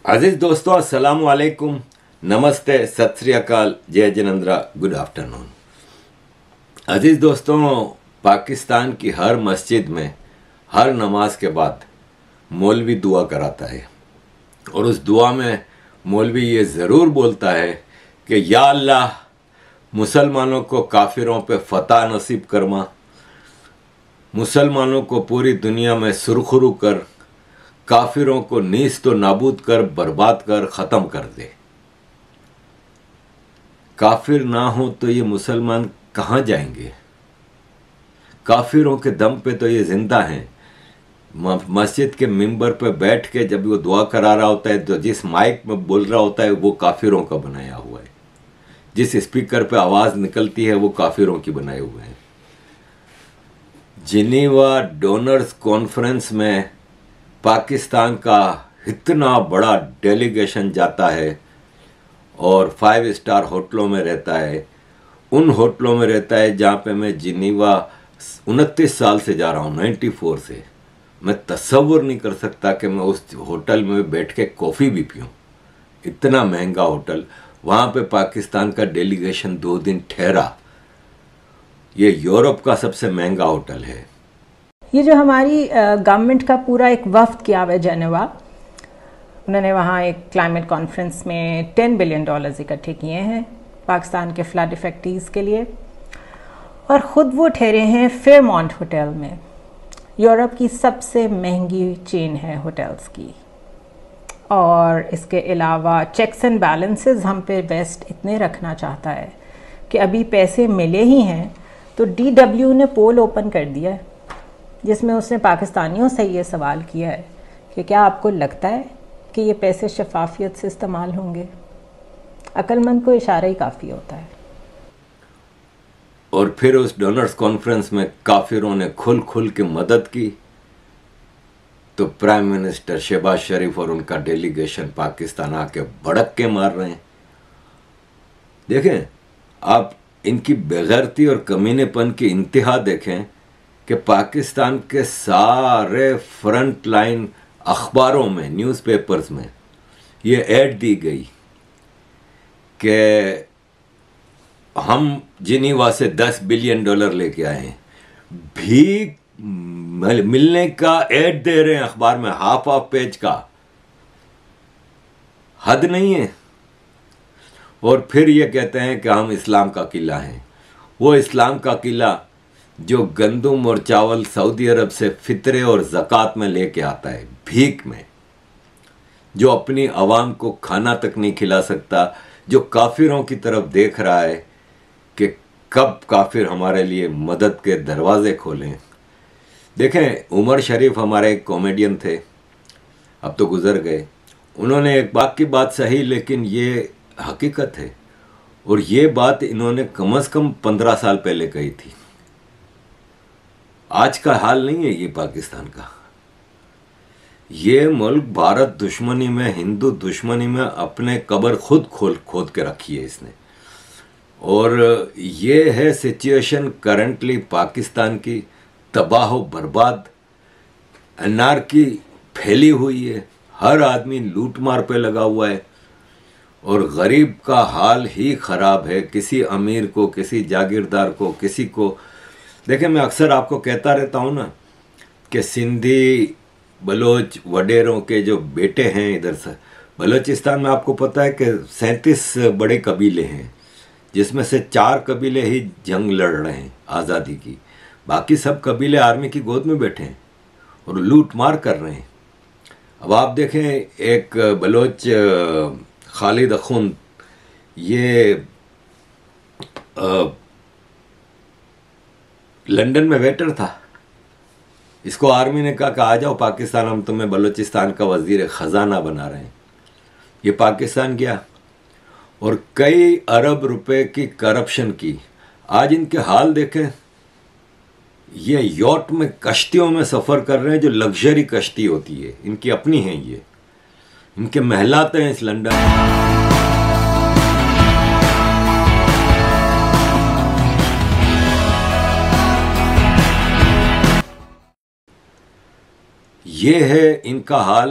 अजीज दोस्तों, अस्सलाम वालेकुम, नमस्ते, सत श्री अकाल, जय जिनेंद्रा, गुड आफ्टरनून। अजीज दोस्तों, पाकिस्तान की हर मस्जिद में हर नमाज के बाद मौलवी दुआ कराता है और उस दुआ में मौलवी ये ज़रूर बोलता है कि या अल्लाह, मुसलमानों को काफिरों पे फतह नसीब करमा, मुसलमानों को पूरी दुनिया में सुरखरू कर, काफिरों को नीस्त तो नाबूद कर, बर्बाद कर, ख़त्म कर दे। काफिर ना हो तो ये मुसलमान कहाँ जाएंगे? काफिरों के दम पे तो ये जिंदा हैं। मस्जिद के मिंबर पे बैठ के जब वो दुआ करा रहा होता है तो जिस माइक में बोल रहा होता है वो काफिरों का बनाया हुआ है, जिस स्पीकर पे आवाज़ निकलती है वो काफिरों की बनाए हुए हैं। जिनेवा डोनर्स कॉन्फ्रेंस में पाकिस्तान का इतना बड़ा डेलीगेशन जाता है और 5 स्टार होटलों में रहता है, उन होटलों में रहता है जहाँ पे मैं जिनेवा 29 साल से जा रहा हूँ, 94 से। मैं तसव्वुर नहीं कर सकता कि मैं उस होटल में बैठ के कॉफ़ी भी पीऊँ। इतना महंगा होटल, वहाँ पे पाकिस्तान का डेलीगेशन 2 दिन ठहरा। ये यूरोप का सबसे महंगा होटल है। ये जो हमारी गवर्नमेंट का पूरा एक वफ्द किया हुआ है जेनेवा, उन्होंने वहाँ एक क्लाइमेट कॉन्फ्रेंस में $10 बिलियन इकट्ठे किए हैं पाकिस्तान के फ्लड इफेक्टीज़ के लिए, और ख़ुद वो ठहरे हैं फेयरमाउंट होटल में। यूरोप की सबसे महंगी चेन है होटल्स की। और इसके अलावा चेक्स एंड बैलेंसेस हम पे वेस्ट इतने रखना चाहता है कि अभी पैसे मिले ही हैं तो DW ने पोल ओपन कर दिया है जिसमें उसने पाकिस्तानियों से ये सवाल किया है कि क्या आपको लगता है कि ये पैसे शफाफियत से इस्तेमाल होंगे? अक्लमंद को इशारा ही काफ़ी होता है। और फिर उस डोनर्स कॉन्फ्रेंस में काफिरों ने खुल खुल के मदद की तो प्राइम मिनिस्टर शहबाज शरीफ और उनका डेलीगेशन पाकिस्तान आके भड़क के मार रहे हैं। देखें आप, इनकी बेगैरती और कमीनेपन की इंतहा देखें कि पाकिस्तान के सारे फ्रंट लाइन अखबारों में, न्यूज़पेपर्स में ये ऐड दी गई कि हम जिनेवा से $10 बिलियन लेके आए हैं। भीख मिलने का ऐड दे रहे हैं अखबार में, हाफ पेज का। हद नहीं है। और फिर ये कहते हैं कि हम इस्लाम का किला हैं। वो इस्लाम का किला जो गंदुम और चावल सऊदी अरब से फितरे और ज़कात में लेके आता है, भीख में, जो अपनी आवाम को खाना तक नहीं खिला सकता, जो काफिरों की तरफ देख रहा है कि कब काफिर हमारे लिए मदद के दरवाजे खोलें। देखें, उमर शरीफ हमारे एक कॉमेडियन थे, अब तो गुजर गए। उन्होंने एक बात की बात सही, लेकिन ये हकीकत है और ये बात इन्होंने कम से कम 15 साल पहले कही थी। आज का हाल नहीं है ये पाकिस्तान का। ये मुल्क भारत दुश्मनी में, हिंदू दुश्मनी में अपने कब्र खुद खोद के रखी है इसने। और ये है सिचुएशन करंटली पाकिस्तान की, तबाह बर्बाद, अनार्की फैली हुई है। हर आदमी लूट मार पे लगा हुआ है और गरीब का हाल ही ख़राब है। किसी अमीर को, किसी जागीरदार को, किसी को। देखें, मैं अक्सर आपको कहता रहता हूँ ना कि सिंधी बलोच वडेरों के जो बेटे हैं इधर से, बलोचिस्तान में आपको पता है कि 37 बड़े कबीले हैं, जिसमें से 4 कबीले ही जंग लड़ रहे हैं आज़ादी की। बाकी सब कबीले आर्मी की गोद में बैठे हैं और लूट मार कर रहे हैं। अब आप देखें, एक बलोच खालिद अखुंद, ये लंदन में वेटर था। इसको आर्मी ने कहा कि आ जाओ पाकिस्तान, हम तुम्हें बलूचिस्तान का वजीर ख़जाना बना रहे हैं। ये पाकिस्तान गया और कई अरब रुपए की करप्शन की। आज इनके हाल देखें, ये यॉट में, कश्तियों में सफ़र कर रहे हैं, जो लग्जरी कश्ती होती है, इनकी अपनी हैं। ये इनके महलात हैं इस लंदन में। ये है इनका हाल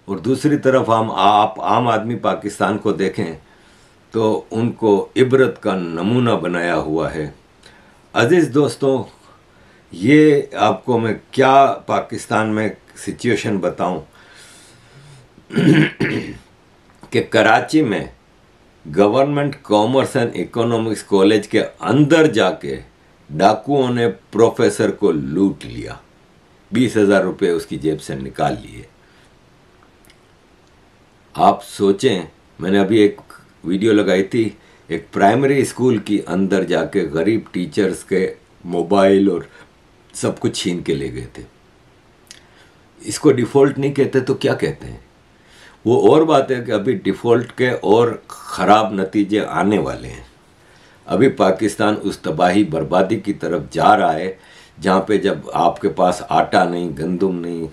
और दूसरी तरफ आप आम आदमी पाकिस्तान को देखें तो उनको इबरत का नमूना बनाया हुआ है। अजीज़ दोस्तों, ये आपको मैं क्या पाकिस्तान में सिचुएशन बताऊं कि कराची में government commerce and economics college के अंदर जाके डाकुओं ने प्रोफेसर को लूट लिया, 20,000 रुपये उसकी जेब से निकाल लिए। आप सोचें, मैंने अभी एक वीडियो लगाई थी, एक प्राइमरी स्कूल की अंदर जाके गरीब टीचर्स के मोबाइल और सब कुछ छीन के ले गए थे। इसको डिफ़ॉल्ट नहीं कहते तो क्या कहते हैं? वो और बात है कि अभी डिफ़ॉल्ट के और ख़राब नतीजे आने वाले हैं। अभी पाकिस्तान उस तबाही बर्बादी की तरफ जा रहा है जहाँ पे जब आपके पास आटा नहीं, गंदम नहीं,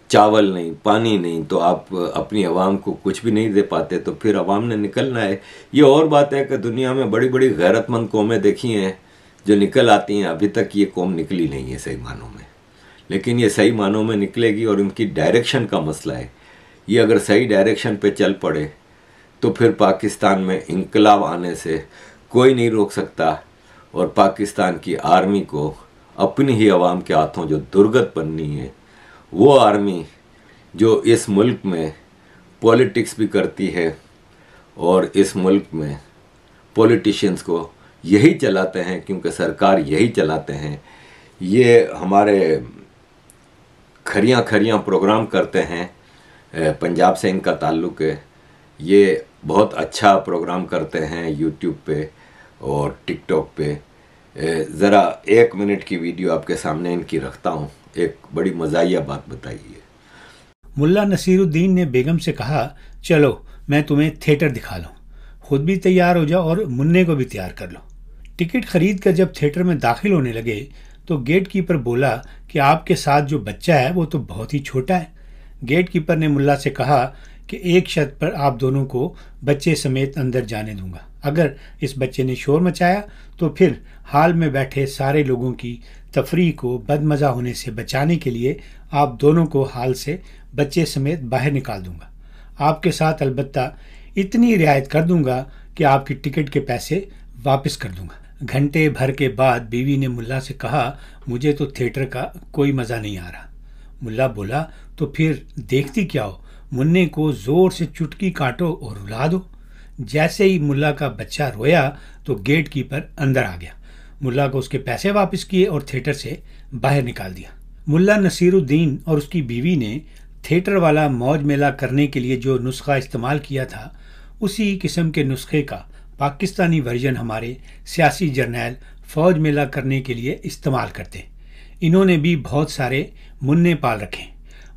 चावल नहीं, पानी नहीं, तो आप अपनी आवाम को कुछ भी नहीं दे पाते, तो फिर आवाम ने निकलना है। ये और बात है कि दुनिया में बड़ी बड़ी गैरतमंद कौमें देखी हैं जो निकल आती हैं, अभी तक ये कौम निकली नहीं है सही मानों में, लेकिन ये सही मानों में निकलेगी और उनकी डायरेक्शन का मसला है। ये अगर सही डायरेक्शन पे चल पड़े तो फिर पाकिस्तान में इनकलाब आने से कोई नहीं रोक सकता और पाकिस्तान की आर्मी को अपनी ही आवाम के हाथों जो दुर्गत बननी है, वो आर्मी जो इस मुल्क में पॉलिटिक्स भी करती है और इस मुल्क में पॉलिटिशियंस को यही चलाते हैं क्योंकि सरकार यही चलाते हैं। ये हमारे खरियां प्रोग्राम करते हैं, पंजाब से इनका ताल्लुक़ है। ये बहुत अच्छा प्रोग्राम करते हैं यूट्यूब पे और टिकटॉक पे। ज़रा 1 मिनट की वीडियो आपके सामने इनकी रखता हूँ, एक बड़ी मज़ाहिया बात बताइए। मुल्ला नसीरुद्दीन ने बेगम से कहा, चलो मैं तुम्हें थिएटर दिखा लूँ, खुद भी तैयार हो जाओ और मुन्ने को भी तैयार कर लो। टिकट खरीद कर जब थिएटर में दाखिल होने लगे तो गेट कीपर बोला कि आपके साथ जो बच्चा है वो तो बहुत ही छोटा है। गेट कीपर ने मुल्ला से कहा कि एक शर्त पर आप दोनों को बच्चे समेत अंदर जाने दूंगा। अगर इस बच्चे ने शोर मचाया तो फिर हाल में बैठे सारे लोगों की तफरीह को बदमज़ा होने से बचाने के लिए आप दोनों को हाल से बच्चे समेत बाहर निकाल दूंगा। आपके साथ अलबत्ता इतनी रियायत कर दूंगा कि आपकी टिकट के पैसे वापस कर दूंगा। घंटे भर के बाद बीवी ने मुल्ला से कहा, मुझे तो थिएटर का कोई मज़ा नहीं आ रहा। मुल्ला बोला, तो फिर देखती क्या हो, मुन्ने को ज़ोर से चुटकी काटो और रुला दो। जैसे ही मुल्ला का बच्चा रोया तो गेट कीपर अंदर आ गया, मुल्ला को उसके पैसे वापस किए और थिएटर से बाहर निकाल दिया। मुल्ला नसीरुद्दीन और उसकी बीवी ने थिएटर वाला मौज मेला करने के लिए जो नुस्खा इस्तेमाल किया था, उसी किस्म के नुस्खे का पाकिस्तानी वर्जन हमारे सियासी जर्नैल फौज मेला करने के लिए इस्तेमाल करते। इन्होंने भी बहुत सारे मुन्ने पाल रखे।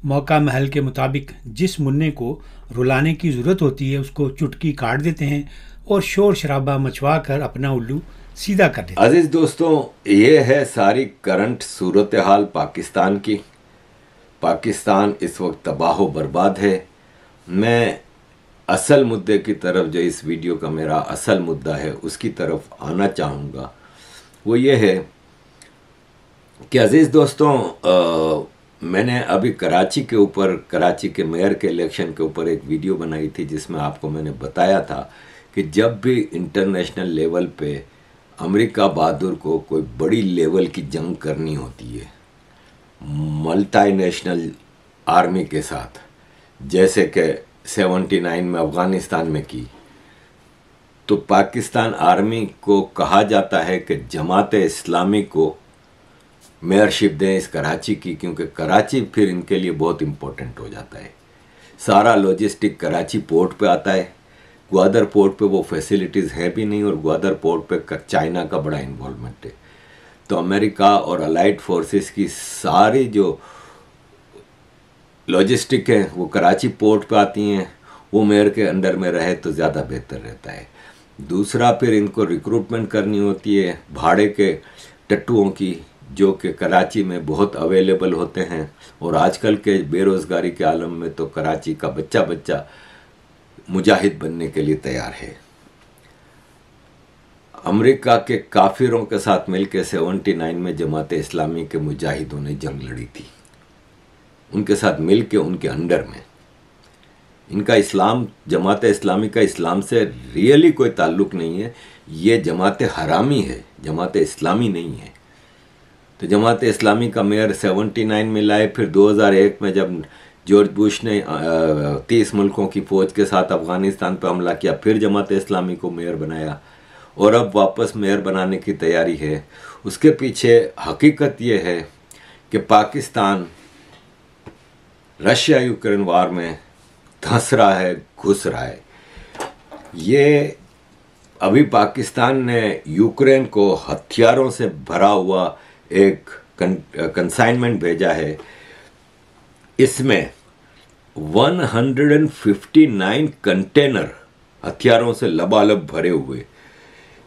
मौका महल के मुताबिक जिस मुन्ने को रुलाने की ज़रूरत होती है उसको चुटकी काट देते हैं और शोर शराबा मचवा कर अपना उल्लू सीधा कर देते हैं। अजीज़ दोस्तों, ये है सारी करंट सूरत हाल पाकिस्तान की। पाकिस्तान इस वक्त तबाह बर्बाद है। मैं असल मुद्दे की तरफ, जो इस वीडियो का मेरा असल मुद्दा है, उसकी तरफ आना चाहूँगा। वो ये है कि अजीज़ दोस्तों, मैंने अभी कराची के ऊपर, कराची के मेयर के इलेक्शन के ऊपर एक वीडियो बनाई थी जिसमें आपको मैंने बताया था कि जब भी इंटरनेशनल लेवल पे अमेरिका बहादुर को कोई बड़ी लेवल की जंग करनी होती है मल्टीनेशनल आर्मी के साथ, जैसे कि 79 में अफ़गानिस्तान में की, तो पाकिस्तान आर्मी को कहा जाता है कि जमात इस्लामी को मेयरशिप दें इस कराची की, क्योंकि कराची फिर इनके लिए बहुत इम्पोर्टेंट हो जाता है। सारा लॉजिस्टिक कराची पोर्ट पे आता है। ग्वादर पोर्ट पे वो फैसिलिटीज़ हैं भी नहीं और ग्वादर पोर्ट पे चाइना का बड़ा इन्वॉल्वमेंट है। तो अमेरिका और अलाइड फोर्सेस की सारी जो लॉजिस्टिक है वो कराची पोर्ट पे आती हैं। वो मेयर के अंडर में रहे तो ज़्यादा बेहतर रहता है। दूसरा, फिर इनको रिक्रूटमेंट करनी होती है भाड़े के टट्टुओं की, जो कि कराची में बहुत अवेलेबल होते हैं। और आजकल के बेरोज़गारी के आलम में तो कराची का बच्चा बच्चा मुजाहिद बनने के लिए तैयार है। अमेरिका के काफिरों के साथ मिलकर 79 में जमात इस्लामी के मुजाहिदों ने जंग लड़ी थी। उनके साथ मिल के उनके अंडर में। इनका इस्लाम, जमात इस्लामी का इस्लाम से रियली कोई ताल्लुक़ नहीं है। ये जमात हरामी है, जमात इस्लामी नहीं है। तो जमात इस्लामी का मेयर 79 में लाए, फिर 2001 में जब जॉर्ज बुश ने 30 मुल्कों की फ़ौज के साथ अफ़गानिस्तान पर हमला किया, फिर जमात इस्लामी को मेयर बनाया और अब वापस मेयर बनाने की तैयारी है। उसके पीछे हकीकत ये है कि पाकिस्तान रशिया यूक्रेन वार में धंस रहा है, घुस रहा है। ये अभी पाकिस्तान ने यूक्रेन को हथियारों से भरा हुआ एक कंसाइनमेंट भेजा है। इसमें 159 कंटेनर हथियारों से लबालब भरे हुए,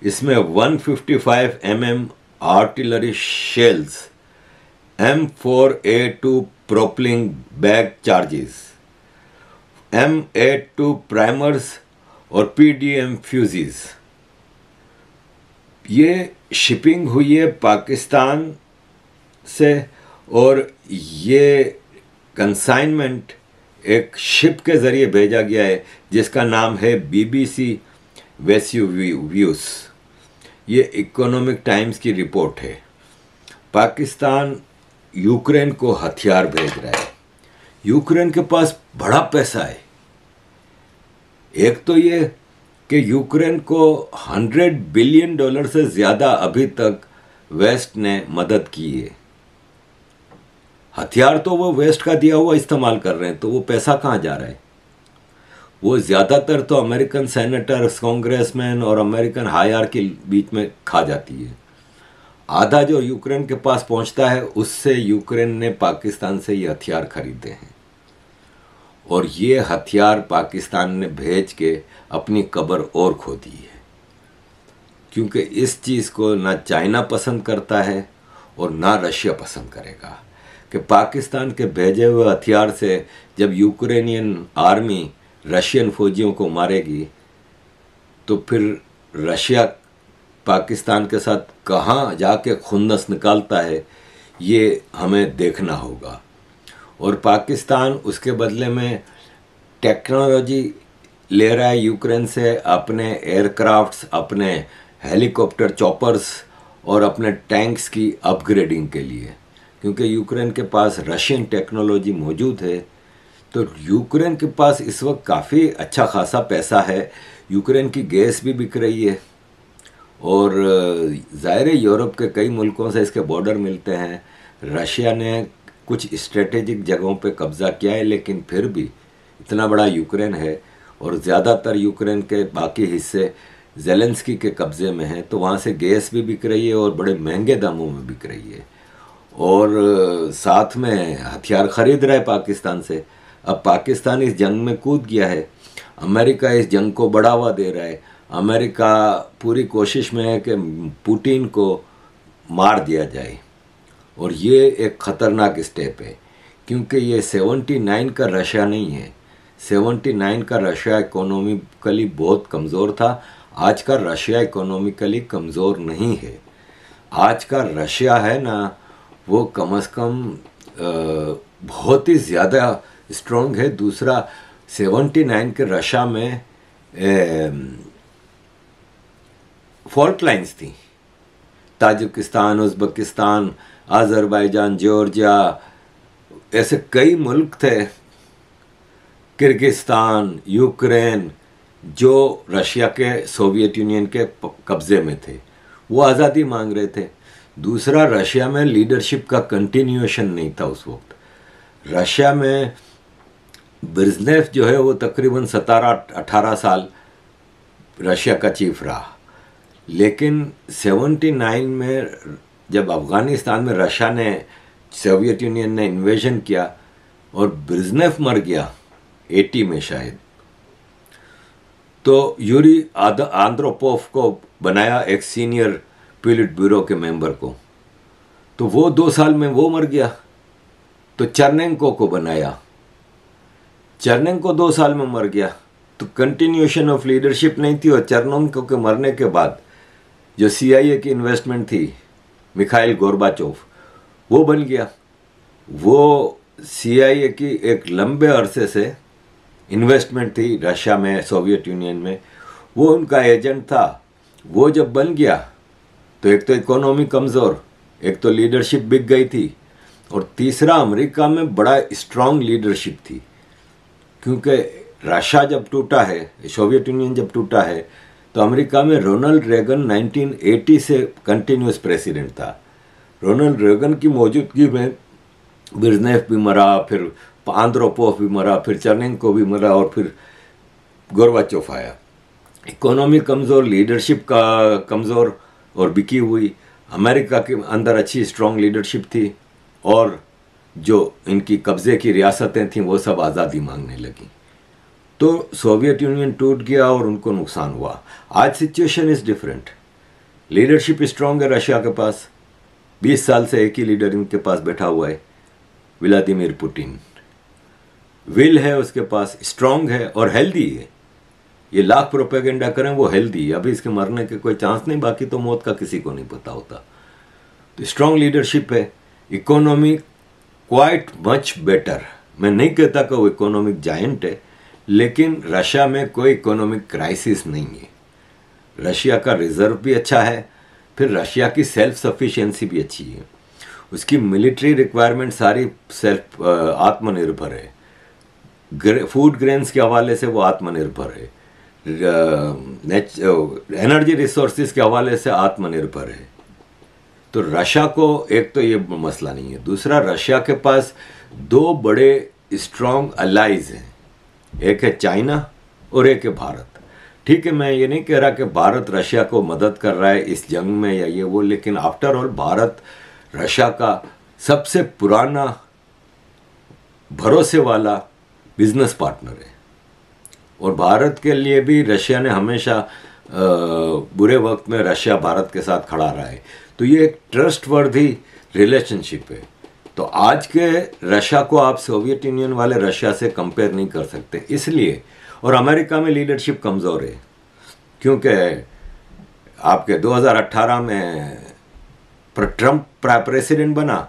इसमें 155 mm artillery shells, M4A2 propelling bag charges, M82 primers और PDM फ्यूजीज। ये शिपिंग हुई है पाकिस्तान से और ये कंसाइनमेंट एक शिप के ज़रिए भेजा गया है जिसका नाम है BBC वेस्यूव्यूस। ये इकोनॉमिक टाइम्स की रिपोर्ट है। पाकिस्तान यूक्रेन को हथियार भेज रहा है। यूक्रेन के पास बड़ा पैसा है। एक तो ये कि यूक्रेन को $100 बिलियन से ज़्यादा अभी तक वेस्ट ने मदद की है। हथियार तो वो वेस्ट का दिया हुआ इस्तेमाल कर रहे हैं, तो वो पैसा कहाँ जा रहा है? वो ज़्यादातर तो अमेरिकन सेनेटर्स, कांग्रेसमैन और अमेरिकन हायर के बीच में खा जाती है। आधा जो यूक्रेन के पास पहुंचता है उससे यूक्रेन ने पाकिस्तान से ये हथियार खरीदे हैं और ये हथियार पाकिस्तान ने भेज के अपनी कब्र और खो दी है, क्योंकि इस चीज़ को ना चाइना पसंद करता है और ना रशिया पसंद करेगा कि पाकिस्तान के भेजे हुए हथियार से जब यूक्रेनियन आर्मी रशियन फौजियों को मारेगी तो फिर रशिया पाकिस्तान के साथ कहाँ जाके खुन्नस निकालता है, ये हमें देखना होगा। और पाकिस्तान उसके बदले में टेक्नोलॉजी ले रहा है यूक्रेन से, अपने एयरक्राफ्ट्स, अपने हेलीकॉप्टर चॉपर्स और अपने टैंक्स की अपग्रेडिंग के लिए, क्योंकि यूक्रेन के पास रशियन टेक्नोलॉजी मौजूद है। तो यूक्रेन के पास इस वक्त काफ़ी अच्छा खासा पैसा है। यूक्रेन की गैस भी बिक रही है और ज़ाहिर यूरोप के कई मुल्कों से इसके बॉर्डर मिलते हैं। रशिया ने कुछ स्ट्रेटेजिक जगहों पे कब्ज़ा किया है, लेकिन फिर भी इतना बड़ा यूक्रेन है और ज़्यादातर यूक्रेन के बाकी हिस्से ज़ेलेंस्की के कब्ज़े में हैं, तो वहाँ से गैस भी बिक रही है और बड़े महंगे दामों में बिक रही है और साथ में हथियार ख़रीद रहा है पाकिस्तान से। अब पाकिस्तान इस जंग में कूद गया है, अमेरिका इस जंग को बढ़ावा दे रहा है। अमेरिका पूरी कोशिश में है कि पुतिन को मार दिया जाए और ये एक ख़तरनाक स्टेप है, क्योंकि ये 79 का रशिया नहीं है। 79 का रशिया इकोनॉमिकली बहुत कमज़ोर था। आज का रशिया इकोनॉमिकली कमज़ोर नहीं है। आज का रशिया है ना, वो कम से कम बहुत ही ज़्यादा स्ट्रॉन्ग है। दूसरा 79 के रशिया में फॉल्ट लाइन्स थी, ताजिकिस्तान, उज़्बेकिस्तान, अज़रबैजान, जॉर्जिया, ऐसे कई मुल्क थे, किर्गिस्तान, यूक्रेन, जो रशिया के, सोवियत यूनियन के कब्ज़े में थे। वो आज़ादी मांग रहे थे। दूसरा, रशिया में लीडरशिप का कंटिन्यूएशन नहीं था उस वक्त। रशिया में ब्रेज़नेव जो है वो तकरीबन 17-18 साल रशिया का चीफ रहा, लेकिन 79 में जब अफ़गानिस्तान में रशिया ने, सोवियत यूनियन ने इन्वेजन किया और ब्रेज़नेव मर गया 80 में शायद, तो यूरी आंद्रोपोव को बनाया एक सीनियर पॉलिट ब्यूरो के मेंबर को, तो वो 2 साल में वो मर गया। तो चर्नेंको को बनाया, चर्नेंको 2 साल में मर गया। तो कंटिन्यूएशन ऑफ लीडरशिप नहीं थी। और चर्नेंको के मरने के बाद जो CIA की इन्वेस्टमेंट थी, मिखाइल गोर्बाचोव, वो बन गया। वो CIA की एक लंबे अरसे से इन्वेस्टमेंट थी रशिया में, सोवियत यूनियन में, वो उनका एजेंट था। वो जब बन गया तो एक तो इकोनॉमी कमज़ोर, एक तो लीडरशिप बिक गई थी, और तीसरा अमेरिका में बड़ा स्ट्रांग लीडरशिप थी। क्योंकि रशिया जब टूटा है, सोवियत यूनियन जब टूटा है, तो अमेरिका में रोनाल्ड रेगन 1980 से कंटिन्यूस प्रेसिडेंट था। रोनाल्ड रेगन की मौजूदगी में ब्रेजनेव भी मरा, फिर आंद्रोपोव भी मरा, फिर चर्नेंको भी मरा, और फिर गोर्बाचोव आया। इकोनॉमी कमज़ोर, लीडरशिप का कमज़ोर और बिकी हुई। अमेरिका के अंदर अच्छी स्ट्रांग लीडरशिप थी, और जो इनकी कब्ज़े की रियासतें थीं वो सब आज़ादी मांगने लगी। तो सोवियत यूनियन टूट गया और उनको नुकसान हुआ। आज situation is different. Leadership strong है रशिया के पास, 20 साल से एक ही लीडर इनके पास बैठा हुआ है, व्लादिमीर पुतिन। विल है उसके पास, स्ट्रांग है और हेल्दी है। ये लाख प्रोपेगेंडा करें, वो हेल्दी है। अभी इसके मरने के कोई चांस नहीं, बाकी तो मौत का किसी को नहीं पता होता। तो स्ट्रांग लीडरशिप है। Economy quite much better. मैं नहीं कहता कि वो इकोनॉमिक जायंट है, लेकिन रशिया में कोई इकोनॉमिक क्राइसिस नहीं है। रशिया का रिजर्व भी अच्छा है, फिर रशिया की सेल्फ सफिशिएंसी भी अच्छी है। उसकी मिलिट्री रिक्वायरमेंट सारी सेल्फ आत्मनिर्भर है। फूड ग्रेन्स के हवाले से वो आत्मनिर्भर है, एनर्जी रिसोर्सेज के हवाले से आत्मनिर्भर है। तो रशिया को एक तो ये मसला नहीं है। दूसरा, रशिया के पास दो बड़े स्ट्रांग अलाइज हैं, एक है चाइना और एक है भारत। ठीक है, मैं ये नहीं कह रहा कि भारत रशिया को मदद कर रहा है इस जंग में या ये वो, लेकिन आफ्टर ऑल भारत रशिया का सबसे पुराना भरोसे वाला बिजनेस पार्टनर है। और भारत के लिए भी रशिया ने हमेशा बुरे वक्त में रशिया भारत के साथ खड़ा रहा है। तो ये एक ट्रस्टवर्दी रिलेशनशिप है। तो आज के रशिया को आप सोवियत यूनियन वाले रशिया से कंपेयर नहीं कर सकते, इसलिए। और अमेरिका में लीडरशिप कमज़ोर है, क्योंकि आपके 2018 में ट्रंप प्रेसिडेंट बना,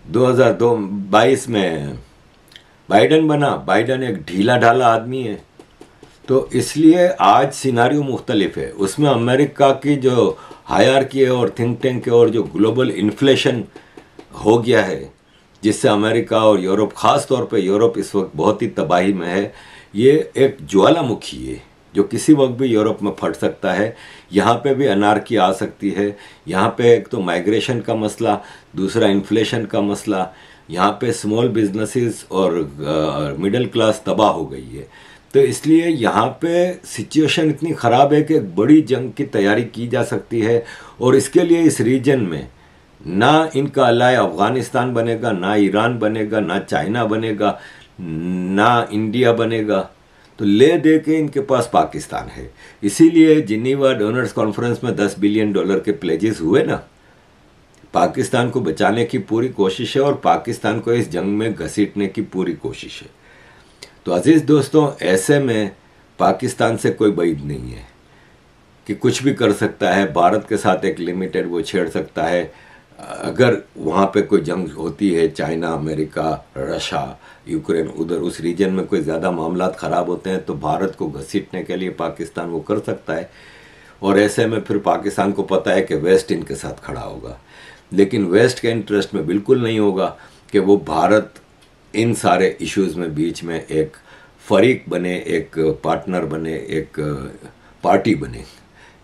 2022 में बाइडन बना। बाइडन एक ढीला ढाला आदमी है, तो इसलिए आज सिनारियो मुख्तलिफ है। उसमें अमेरिका की जो हायरार्की है और थिंक टैंक है और जो ग्लोबल इन्फ्लेशन हो गया है, जिससे अमेरिका और यूरोप, ख़ास तौर पे यूरोप इस वक्त बहुत ही तबाही में है। ये एक ज्वालामुखी है जो किसी वक्त भी यूरोप में फट सकता है। यहाँ पे भी अनार्की आ सकती है। यहाँ पे एक तो माइग्रेशन का मसला, दूसरा इन्फ्लेशन का मसला, यहाँ पे स्मॉल बिजनेसेस और मिडिल क्लास तबाह हो गई है। तो इसलिए यहाँ पे सिचुएशन इतनी ख़राब है कि एक बड़ी जंग की तैयारी की जा सकती है। और इसके लिए इस रीजन में ना इनका अलाय अफ़गानिस्तान बनेगा, ना ईरान बनेगा, ना चाइना बनेगा, ना इंडिया बनेगा। तो ले दे के इनके पास पाकिस्तान है। इसीलिए जिनीवा डोनर्स कॉन्फ्रेंस में $10 बिलियन के प्लेजेस हुए ना। पाकिस्तान को बचाने की पूरी कोशिश है और पाकिस्तान को इस जंग में घसीटने की पूरी कोशिश है। तो अजीज़ दोस्तों, ऐसे में पाकिस्तान से कोई बैद नहीं है कि कुछ भी कर सकता है। भारत के साथ एक लिमिटेड वो छेड़ सकता है। अगर वहाँ पे कोई जंग होती है, चाइना, अमेरिका, रशिया, यूक्रेन, उधर उस रीजन में कोई ज़्यादा मामलात ख़राब होते हैं, तो भारत को घसीटने के लिए पाकिस्तान वो कर सकता है। और ऐसे में फिर पाकिस्तान को पता है कि वेस्ट इनके साथ खड़ा होगा, लेकिन वेस्ट के इंटरेस्ट में बिल्कुल नहीं होगा कि वो भारत इन सारे इश्यूज़ में बीच में एक फरीक बने, एक पार्टनर बने, एक पार्टी बने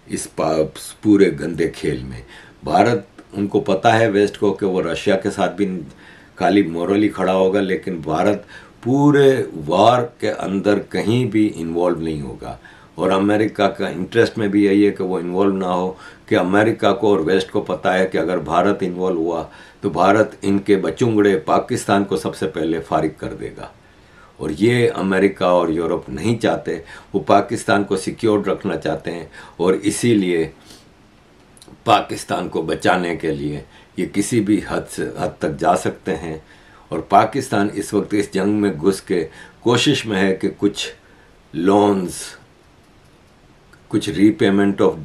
इस पूरे गंदे खेल में। भारत, उनको पता है वेस्ट को कि वो रशिया के साथ भी खाली मोरली खड़ा होगा, लेकिन भारत पूरे वार के अंदर कहीं भी इन्वॉल्व नहीं होगा। और अमेरिका का इंटरेस्ट में भी यही है कि वो इन्वॉल्व ना हो, कि अमेरिका को और वेस्ट को पता है कि अगर भारत इन्वॉल्व हुआ तो भारत इनके बचुंगड़े पाकिस्तान को सबसे पहले फारिग कर देगा। और ये अमेरिका और यूरोप नहीं चाहते, वो पाकिस्तान को सिक्योर्ड रखना चाहते हैं। और इसीलिए पाकिस्तान को बचाने के लिए ये किसी भी हद तक जा सकते हैं। और पाकिस्तान इस वक्त इस जंग में घुस के कोशिश में है कि कुछ लोन्स, कुछ रीपेमेंट ऑफ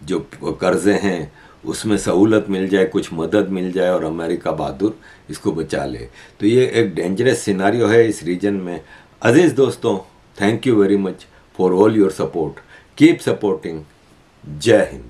जो कर्ज़े हैं उसमें सहूलत मिल जाए, कुछ मदद मिल जाए और अमेरिका बहादुर इसको बचा ले। तो ये एक डेंजरस सिनारियो है इस रीजन में। अजीज दोस्तों, thank you very much for all your support, keep supporting. जय हिंद।